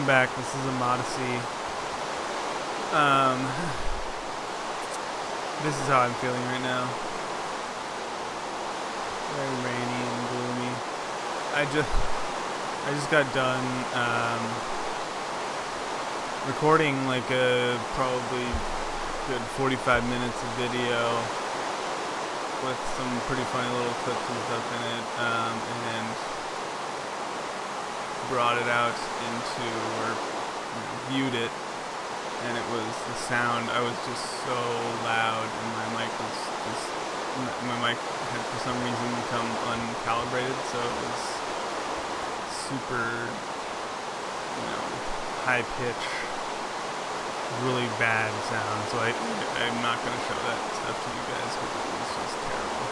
welcome back. This is Odyssey. This is how I'm feeling right now. Very rainy and gloomy. I just got done recording like a probably good 45 minutes of video with some pretty funny little clips and stuff in it, and brought it out into, or viewed it, and it was the sound. I was just so loud, and my mic had for some reason become uncalibrated, so it was super, high pitch, really bad sound. So I'm not going to show that stuff to you guys because it was just terrible.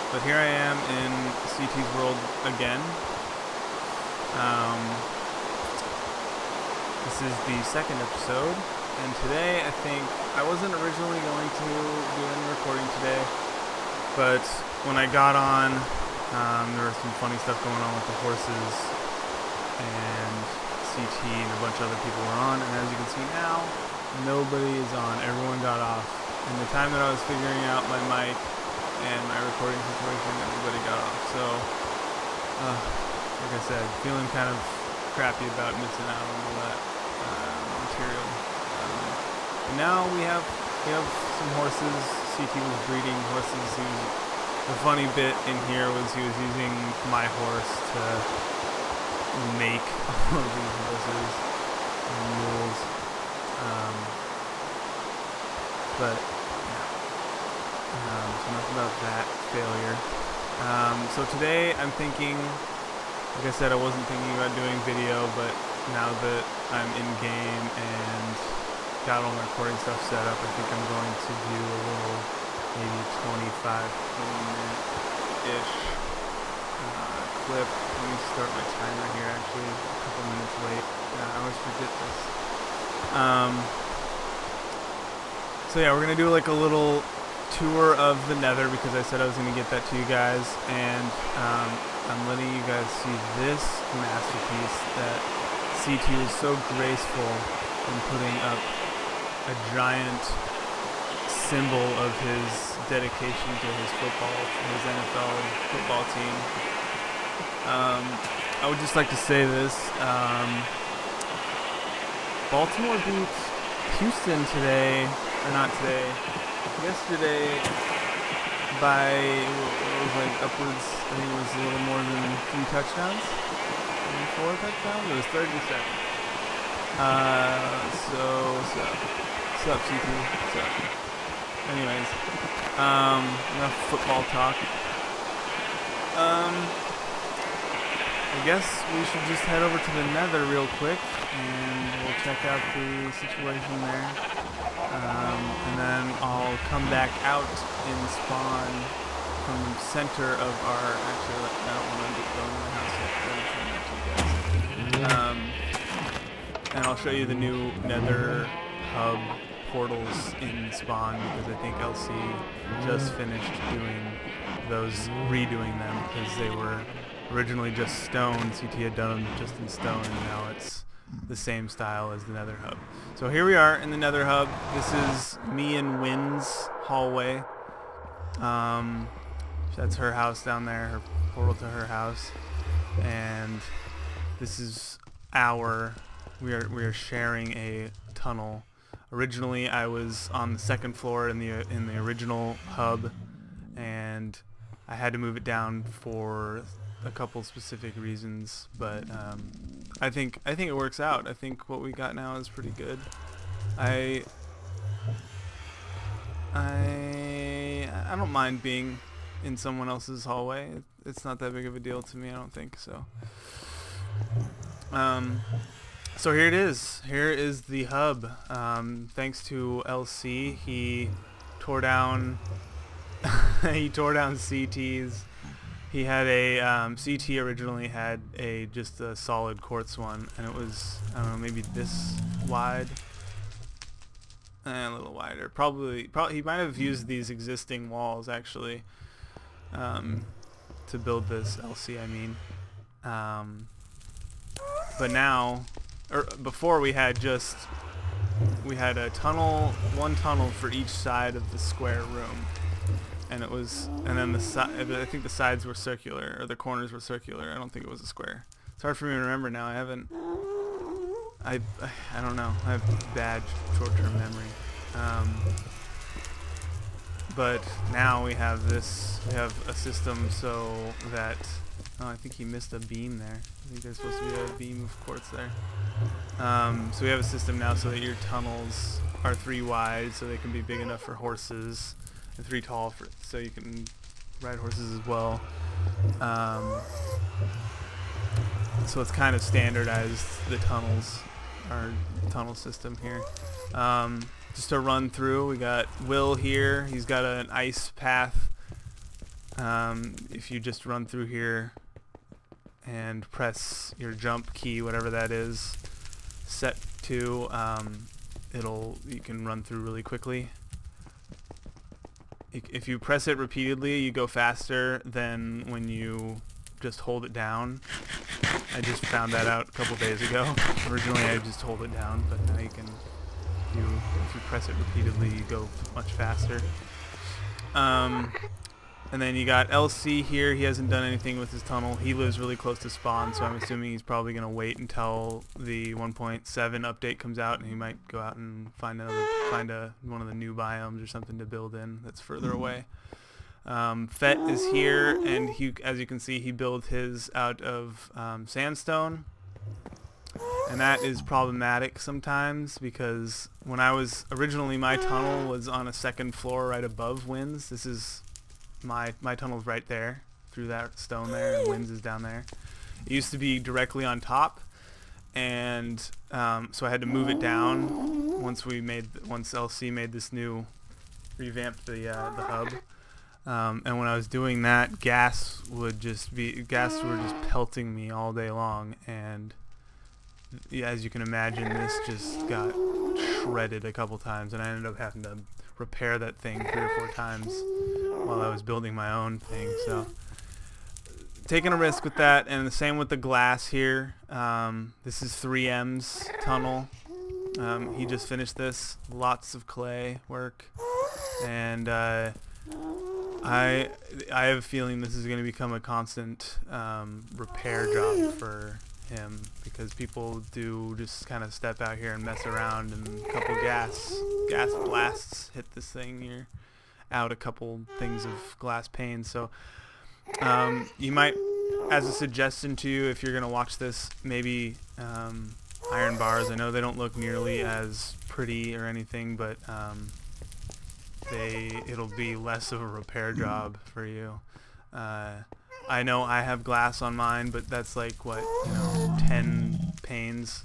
But here I am in CT's world again. This is the second episode, and today I wasn't originally going to do any recording today, but when I got on, there was some funny stuff going on with the horses, and CT and a bunch of other people were on, and as you can see now, nobody is on. Everyone got off. In the time that I was figuring out my mic and my recording situation, everybody got off. So, like I said, feeling kind of crappy about missing out on all that material. But now we have some horses. CT was breeding horses. The funny bit in here was he was using my horse to make all of these horses and mules. But so enough about that failure. So today I'm thinking, like I said, I wasn't thinking about doing video, but now that I'm in game and got all my recording stuff set up, I think I'm going to do a little, maybe 25-30-minute-ish clip. Let me start my timer here, actually, a couple minutes late. I always forget this. So yeah, we're going to do like a little tour of the Nether because I said I was going to get that to you guys, and I'm letting you guys see this masterpiece that CT was so graceful in putting up a giant symbol of his dedication to his NFL football team. I would just like to say this. Baltimore beat Houston today, or not today, yesterday by, it was like upwards, I think it was a little more than 3 touchdowns, maybe 4 touchdowns. It was 37. What's up, CT? What's up? Anyways, enough football talk. I guess we should just head over to the Nether real quick, and we'll check out the situation there. And then I'll come back out and spawn from the center of our, actually, I don't want to get going in the house yet, and I'll show you the new Nether hub portals in spawn, because I think LC just finished redoing them, because they were originally just stone. CT had done them just in stone, and now it's the same style as the Nether hub. So here we are in the Nether hub. This is me and Wynn's hallway. That's her house down there, her portal to her house, and this is we are sharing a tunnel. Originally, I was on the second floor in the original hub, and I had to move it down for a couple specific reasons, but I think it works out. I think what we got now is pretty good. I don't mind being in someone else's hallway. It's not that big of a deal to me, I don't think so. So here it is. Here is the hub. Thanks to LC, he tore down CT's. He had a CT originally had just a solid quartz one, and it was, I don't know, maybe this wide, a little wider. Probably he might have used these existing walls actually to build this LC. I mean, But now, or before we had a tunnel, one tunnel for each side of the square room, and then I think the sides were circular, or the corners were circular. I don't think it was a square. It's hard for me to remember now. I don't know. I have bad short-term memory. But now we have this. We have a system so that. Oh, I think he missed a beam there. I think there's supposed to be a beam of quartz there. So we have a system now so that your tunnels are 3 wide, so they can be big enough for horses, and 3 tall so you can ride horses as well. So it's kind of standardized, the tunnels, our tunnel system here. Just to run through, we got Will here. He's got an ice path. If you just run through here and press your jump key, whatever that is, set to, you can run through really quickly. If you press it repeatedly, you go faster than when you just hold it down. I just found that out a couple days ago. Originally I just hold it down, but now you can, if you press it repeatedly, you go much faster. And then you got LC here. He hasn't done anything with his tunnel. He lives really close to spawn, so I'm assuming he's probably going to wait until the 1.7 update comes out, and he might go out and find one of the new biomes or something to build in that's further away. Fett is here, and as you can see, he built his out of sandstone. And that is problematic sometimes, because when I was originally, my tunnel was on a 2nd floor right above Winds. This is my tunnel's right there through that stone there, and Winds is down there. It used to be directly on top, and so I had to move it down once LC made this new, revamped the hub. And when I was doing that, gas were just pelting me all day long, and as you can imagine, this just got shredded a couple times, and I ended up having to repair that thing 3 or 4 times while I was building my own thing. So taking a risk with that, and the same with the glass here. This is 3M's tunnel. He just finished this. Lots of clay work, and I have a feeling this is going to become a constant repair job for him, because people do just kind of step out here and mess around, and a couple gas blasts hit this thing. You're out a couple things of glass panes. So you might, as a suggestion to you, if you're going to watch this, maybe iron bars. I know they don't look nearly as pretty or anything, but it'll be less of a repair job for you. I know I have glass on mine, but that's like, 10 panes.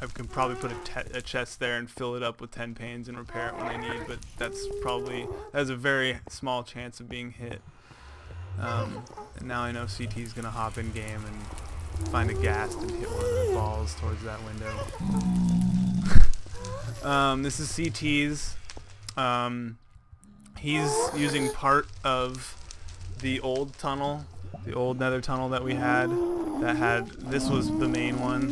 I could probably put a chest there and fill it up with 10 panes and repair it when I need, but that's a very small chance of being hit. And now I know CT is going to hop in game and find a ghast and hit one of the balls towards that window. This is CT's. He's using part of the old tunnel, the old nether tunnel that we had. This was the main one.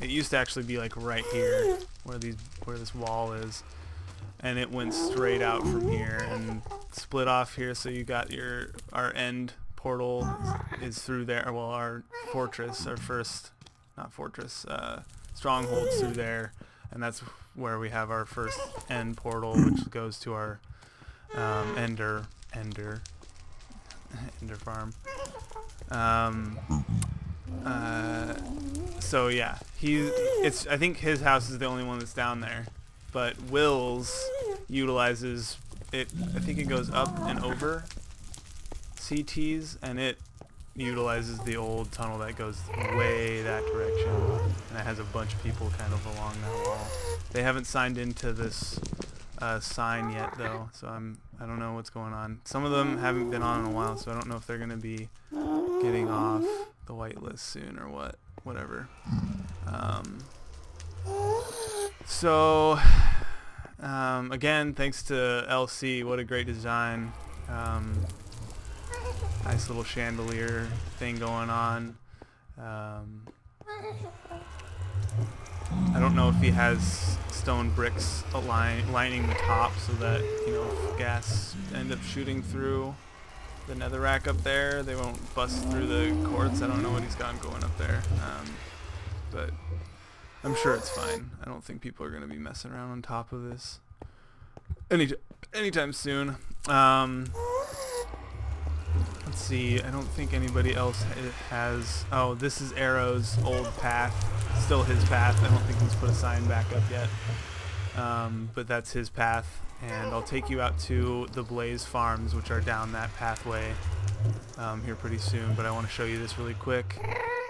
It used to actually be like right here, where this wall is, and it went straight out from here and split off here. So you got our end portal is through there. Well, our fortress, stronghold's through there, and that's where we have our first end portal, which goes to our ender farm. So yeah, I think his house is the only one that's down there, but Will's utilizes it. I think it goes up and over CT's, and it utilizes the old tunnel that goes way that direction, and it has a bunch of people kind of along that wall. They haven't signed into this sign yet though, so I don't know what's going on. Some of them haven't been on in a while, so I don't know if they're gonna be getting off the whitelist soon or whatever. Again, thanks to LC. What a great design. Nice little chandelier thing going on. I don't know if he has stone bricks lining the top so that, you know, if gas end up shooting through the netherrack up there, they won't bust through the quartz. I don't know what he's got going up there, but I'm sure it's fine. I don't think people are going to be messing around on top of this anytime soon. Let's see. I don't think anybody else has. Oh, this is Arrow's old path. Still his path. I don't think he's put a sign back up yet. But that's his path. And I'll take you out to the Blaze Farms, which are down that pathway here pretty soon. But I want to show you this really quick.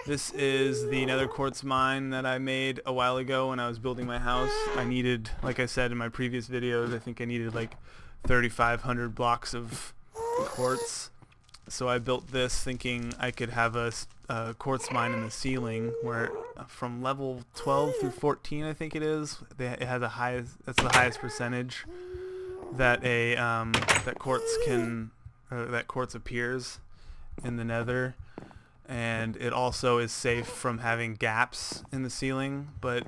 This is the nether quartz mine that I made a while ago when I was building my house. I needed, like I said in my previous videos, I think I needed like 3,500 blocks of quartz. So I built this thinking I could have a quartz mine in the ceiling where from level 12 through 14 I think it is, it has the highest percentage that that quartz appears in the nether, and it also is safe from having gaps in the ceiling. But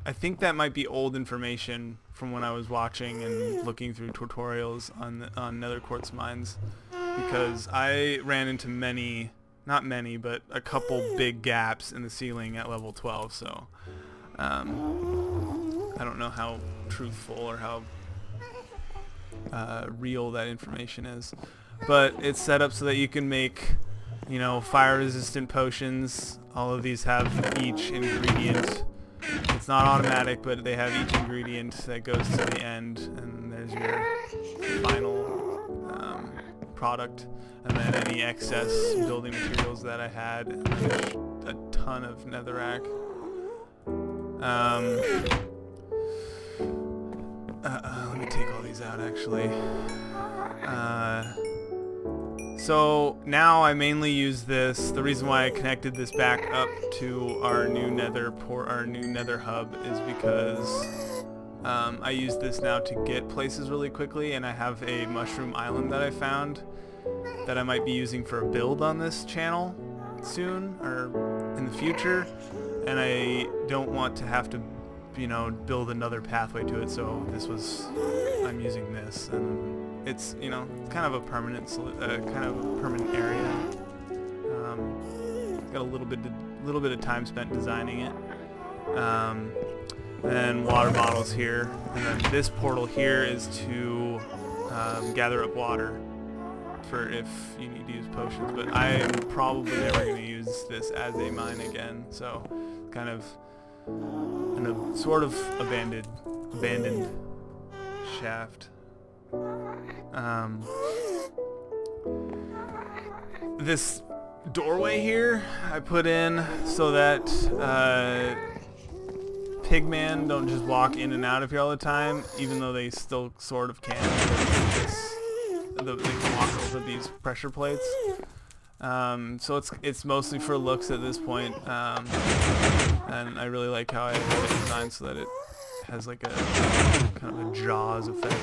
I think that might be old information from when I was watching and looking through tutorials on nether quartz mines, because I ran into not many, but a couple big gaps in the ceiling at level 12, so I don't know how truthful or how real that information is. But it's set up so that you can make, you know, fire-resistant potions. All of these have each ingredient. It's not automatic, but they have each ingredient that goes to the end, and there's your final product. And then any excess building materials that I had, and there's a ton of netherrack. Let me take all these out actually. So now I mainly use this. The reason why I connected this back up to our new nether hub is because I use this now to get places really quickly, and I have a mushroom island that I found that I might be using for a build on this channel soon or in the future, and I don't want to have to, you know, build another pathway to it, so I'm using this, and it's, you know, kind of a permanent area. Got a little bit of time spent designing it. And water bottles here, and then this portal here is to gather up water for if you need to use potions, but I'm probably never going to use this as a mine again, so kind of in a sort of abandoned shaft. This doorway here I put in so that pigmen don't just walk in and out of here all the time, even though they still sort of can. They can walk over these pressure plates. So it's mostly for looks at this point, and I really like how I have it designed so that it has like a kind of a Jaws effect.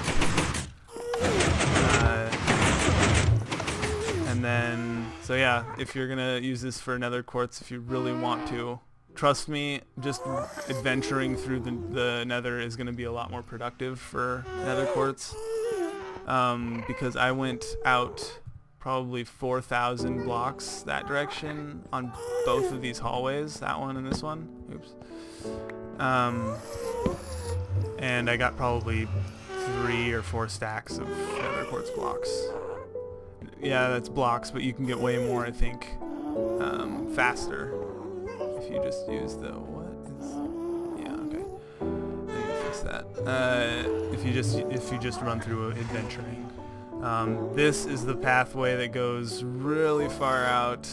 And then, so yeah, if you're gonna use this for nether quartz, if you really want to, trust me, just adventuring through the nether is gonna be a lot more productive for nether quartz. Because I went out probably 4,000 blocks that direction on both of these hallways, that one and this one. Oops. And I got probably 3 or 4 stacks of nether quartz blocks. Yeah, that's blocks, but you can get way more, I think, faster if you just use the if you just run through adventuring. This is the pathway that goes really far out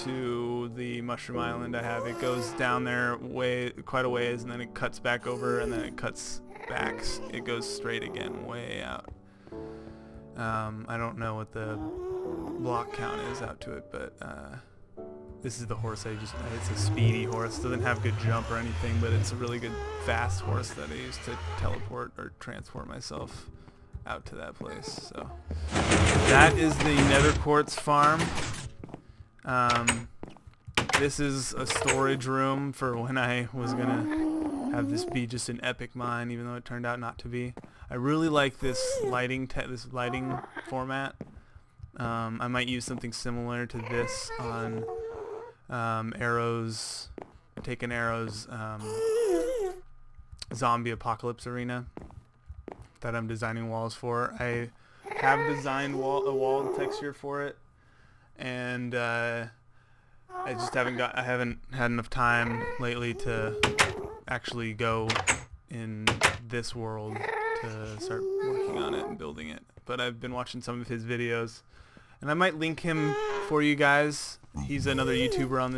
to the mushroom island I have. It goes down there quite a ways, and then it cuts back over, and then it cuts back. It goes straight again, way out. I don't know what the block count is out to it, but this is the horse it's a speedy horse. Doesn't have good jump or anything, but it's a really good fast horse that I use to teleport or transport myself out to that place. So that is the nether quartz farm. This is a storage room for when I was gonna have this be just an epic mine, even though it turned out not to be. I really like this lighting format. I might use something similar to this on Arrow's zombie apocalypse arena that I'm designing walls for. I have designed a wall texture for it, and I just haven't had enough time lately to actually go in this world to start working on it and building it. But I've been watching some of his videos, and I might link him for you guys. He's another YouTuber on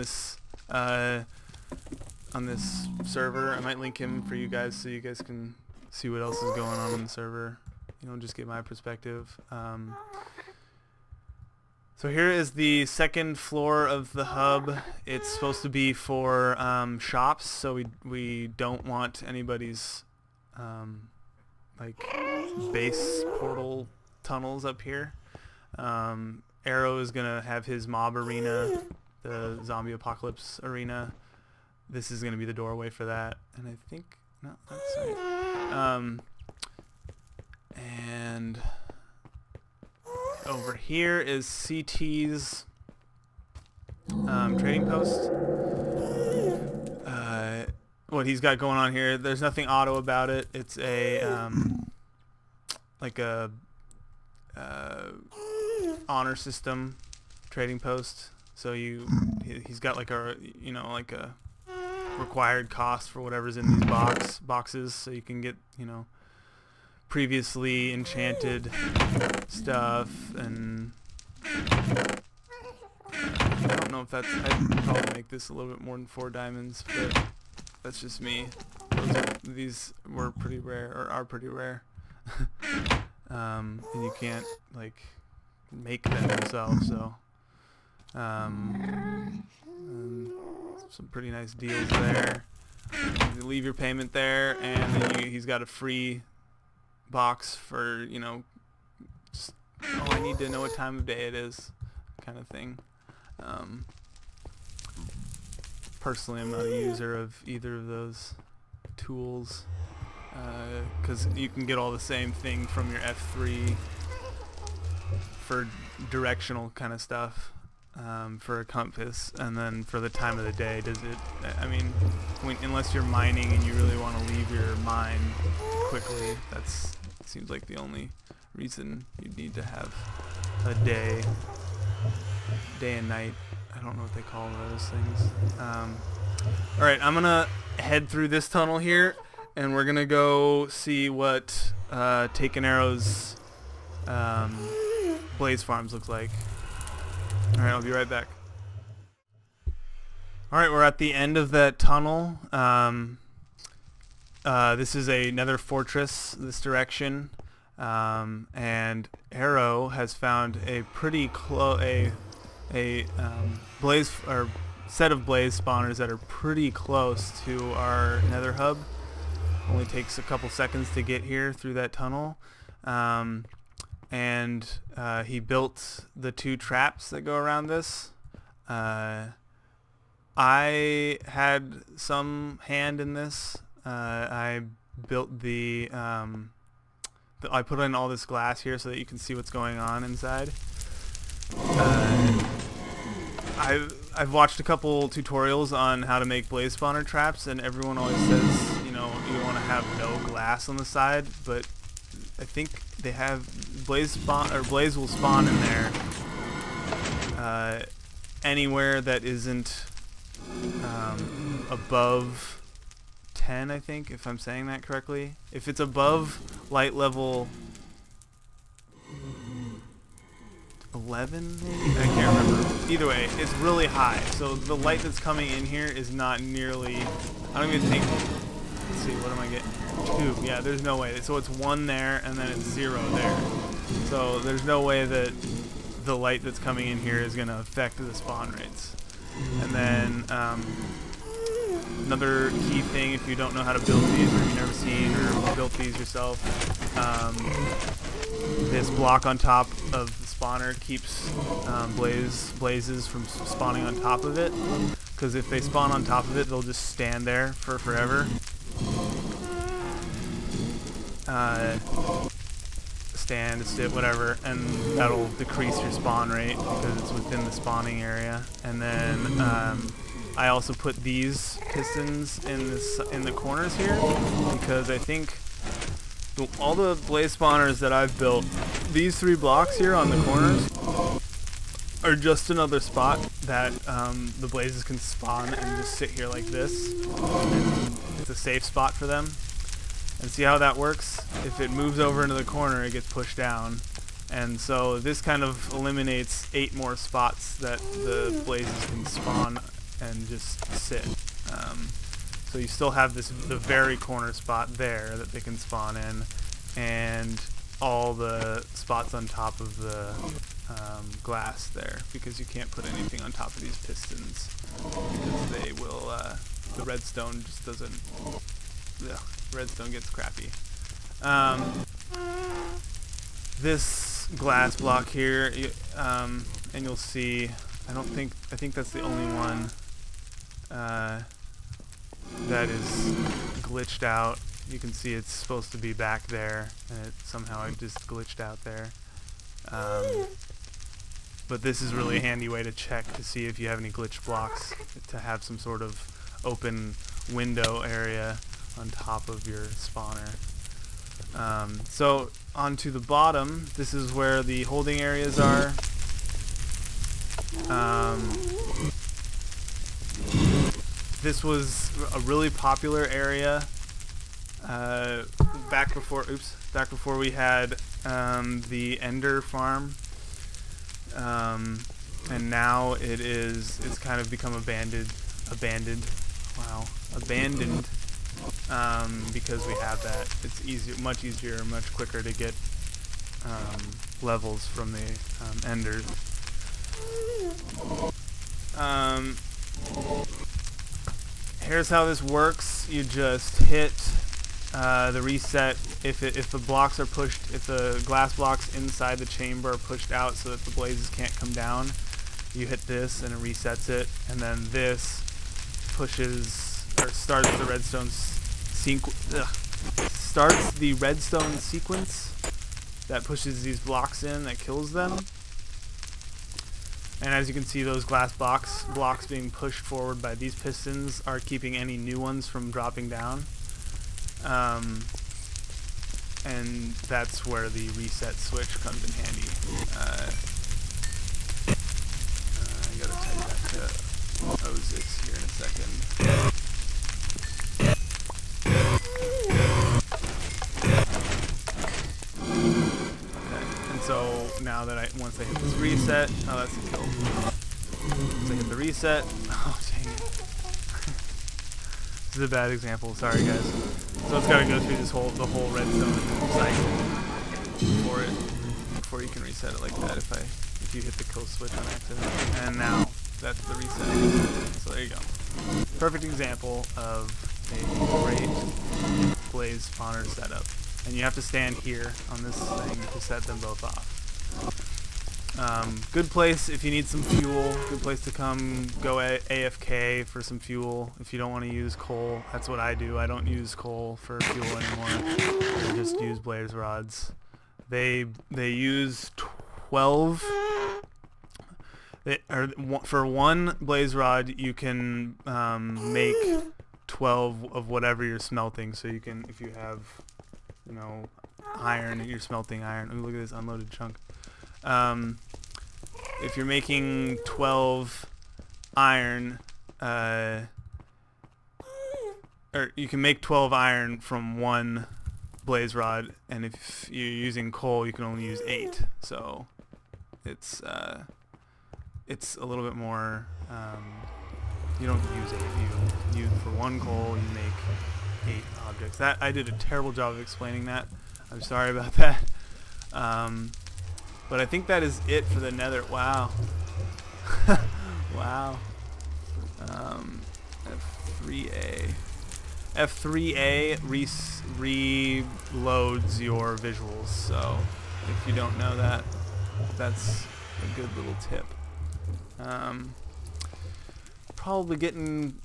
this server. I might link him for you guys so you guys can see what else is going on the server. You know, just get my perspective. So here is the second floor of the hub. It's supposed to be for shops, so we don't want anybody's like base portal tunnels up here. Arrow is gonna have his mob arena, the zombie apocalypse arena. This is gonna be the doorway for that, and I think no, that's right. And over here is CT's trading post. What he's got going on here, there's nothing auto about it. It's a like a honor system trading post. So he's got like a like a required cost for whatever's in these boxes, so you can get previously enchanted stuff. And I don't know if I'd probably make this a little bit more than 4 diamonds, but that's just me. These were pretty rare, or are pretty rare. And you can't like make them yourself, so some pretty nice deals there. You leave your payment there, and then he's got a free box for just, I need to know what time of day it is kind of thing. Personally, I'm not a user of either of those tools, because you can get all the same thing from your F3 for directional kind of stuff, for a compass, and then for the time of the day, unless you're mining and you really want to leave your mine quickly, that seems like the only reason you'd need to have a day and night. I don't know what they call those things. Alright, I'm gonna head through this tunnel here, and we're gonna go see what Taken Arrow's Blaze Farms looks like. Alright, I'll be right back. Alright, we're at the end of that tunnel. This is a nether fortress this direction, and Arrow has found a pretty blaze or set of blaze spawners that are pretty close to our nether hub. Only takes a couple seconds to get here through that tunnel. And he built the 2 traps that go around this. I had some hand in this. I built I put in all this glass here so that you can see what's going on inside. I've watched a couple tutorials on how to make blaze spawner traps, and everyone always says you want to have no glass on the side, but I think they have blaze will spawn in there anywhere that isn't above 10, I think, if I'm saying that correctly. If it's above light level 11, maybe? I can't remember. Either way, it's really high, so the light that's coming in here is not nearly, I don't even think, let's see, what am I getting? 2, yeah, there's no way. So it's 1 there, and then it's 0 there. So there's no way that the light that's coming in here is going to affect the spawn rates. And then another key thing, if you don't know how to build these, or you've never seen or built these yourself, this block on top of the spawner keeps blazes from spawning on top of it. because if they spawn on top of it, they'll just stand there for forever. Stand, sit, whatever, and that'll decrease your spawn rate because it's within the spawning area. And then I also put these pistons in the corners here because I think all the blaze spawners that I've built, these 3 blocks here on the corners are just another spot that the blazes can spawn and just sit here like this. And it's a safe spot for them. And see how that works? If it moves over into the corner, it gets pushed down. And so this kind of eliminates 8 more spots that the blazes can spawn and just sit. So you still have the very corner spot there that they can spawn in, and all the spots on top of the glass there, because you can't put anything on top of these pistons because they will, the redstone just doesn't, redstone gets crappy. This glass block here, and you'll see, I think that's the only one that is glitched out. You can see it's supposed to be back there, and somehow it just glitched out there. But this is really a handy way to check to see if you have any glitched blocks, to have some sort of open window area on top of your spawner. So onto the bottom, this is where the holding areas are. This was a really popular area back before we had the Ender farm, and now it's kind of become abandoned. Because we have that. It's easier, much easier, much quicker to get levels from the Enders. Here's how this works. You just hit the reset. If the blocks are pushed, if the glass blocks inside the chamber are pushed out so that the blazes can't come down, you hit this and it resets it, and then this pushes or starts the redstone sequence that pushes these blocks in, that kills them. And as you can see, those glass blocks being pushed forward by these pistons are keeping any new ones from dropping down. And that's where the reset switch comes in handy. I gotta type that to O6 here in a second. So now that once I hit this reset, oh, that's a kill. Once I hit the reset, oh dang it. This is a bad example, sorry guys. So it's got to go through the whole redstone cycle before you can reset it like that if you hit the kill switch on accident. And now that's the reset. So there you go. Perfect example of a great blaze spawner setup. And you have to stand here on this thing to set them both off. Good place if you need some fuel. Good place to come go AFK for some fuel if you don't want to use coal. That's what I do. I don't use coal for fuel anymore. I just use blaze rods. They use 12. For one blaze rod, you can make 12 of whatever you're smelting. So you can, if you have, iron, you're smelting iron. Ooh, look at this unloaded chunk. If you're making 12 iron, or you can make 12 iron from one blaze rod, and if you're using coal, you can only use 8. So it's a little bit more. You don't use 8. You for one coal, you make 8 objects. That I did a terrible job of explaining that. I'm sorry about that. But I think that is it for the nether. Wow. Wow. F3A. F3A reloads your visuals. So if you don't know that, that's a good little tip. probably getting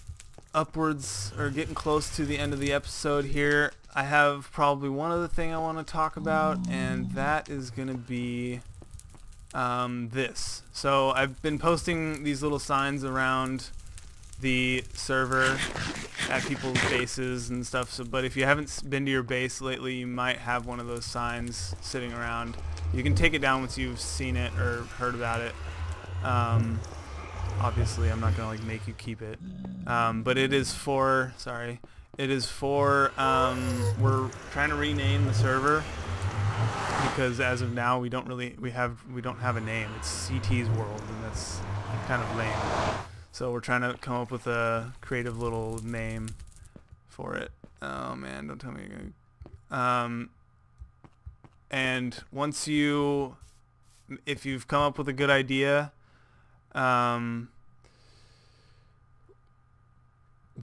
upwards or getting close to the end of the episode here. I have probably one other thing I want to talk about, and that is going to be this. So I've been posting these little signs around the server at people's bases and stuff. So, but if you haven't been to your base lately, you might have one of those signs sitting around. You can take it down once you've seen it or heard about it. Obviously, I'm not gonna like make you keep it, but it is for. Sorry, it is for. We're trying to rename the server because as of now we don't have a name. It's CT's world, and that's kind of lame. So we're trying to come up with a creative little name for it. Oh man, don't tell me you're gonna... and once if you've come up with a good idea,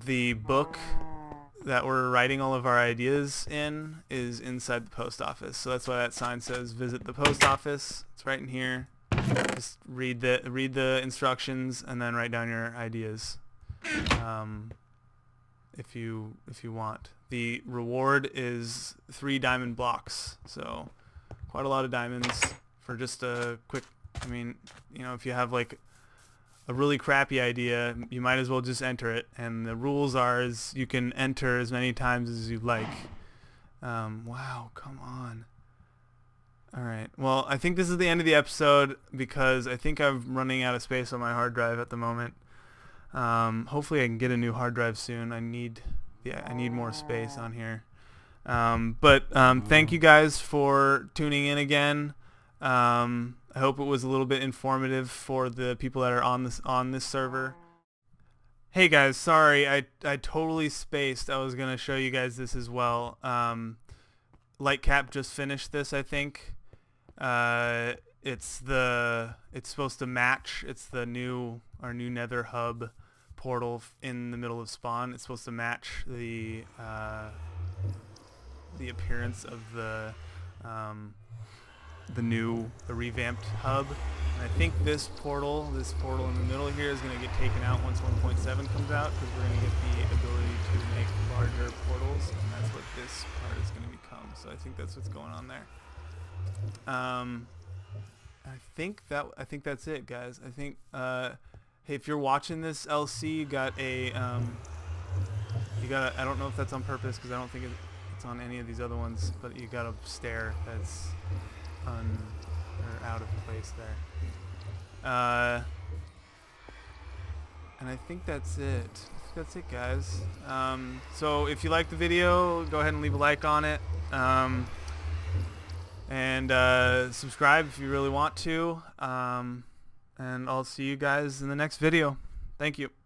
the book that we're writing all of our ideas in is inside the post office. So that's why that sign says visit the post office. It's right in here. Just read the instructions and then write down your ideas, if you want. The reward is 3 diamond blocks, so quite a lot of diamonds for just a quick. I mean, you know, if you have like a really crappy idea, you might as well just enter it. And the rules are is you can enter as many times as you like. Wow, come on. Alright, well, I think this is the end of the episode because I think I'm running out of space on my hard drive at the moment. Hopefully I can get a new hard drive soon. I need more space on here. Thank you guys for tuning in again. I hope it was a little bit informative for the people that are on this server. Hey guys, sorry, I totally spaced. I was going to show you guys this as well. Lightcap just finished this, I think. It's supposed to match. It's our new Nether hub portal in the middle of spawn. It's supposed to match the appearance of the revamped hub. And I think this portal in the middle here is going to get taken out once 1.7 comes out, because we're going to get the ability to make larger portals, and that's what this part is going to become. So I think that's what's going on there. I think that's it, guys. I think hey, if you're watching this LC, you got a I don't know if that's on purpose because I don't think it's on any of these other ones, but you got a stair that's out of place there. And I think that's it. That's it, guys. So if you like the video, go ahead and leave a like on it. And subscribe if you really want to. And I'll see you guys in the next video. Thank you.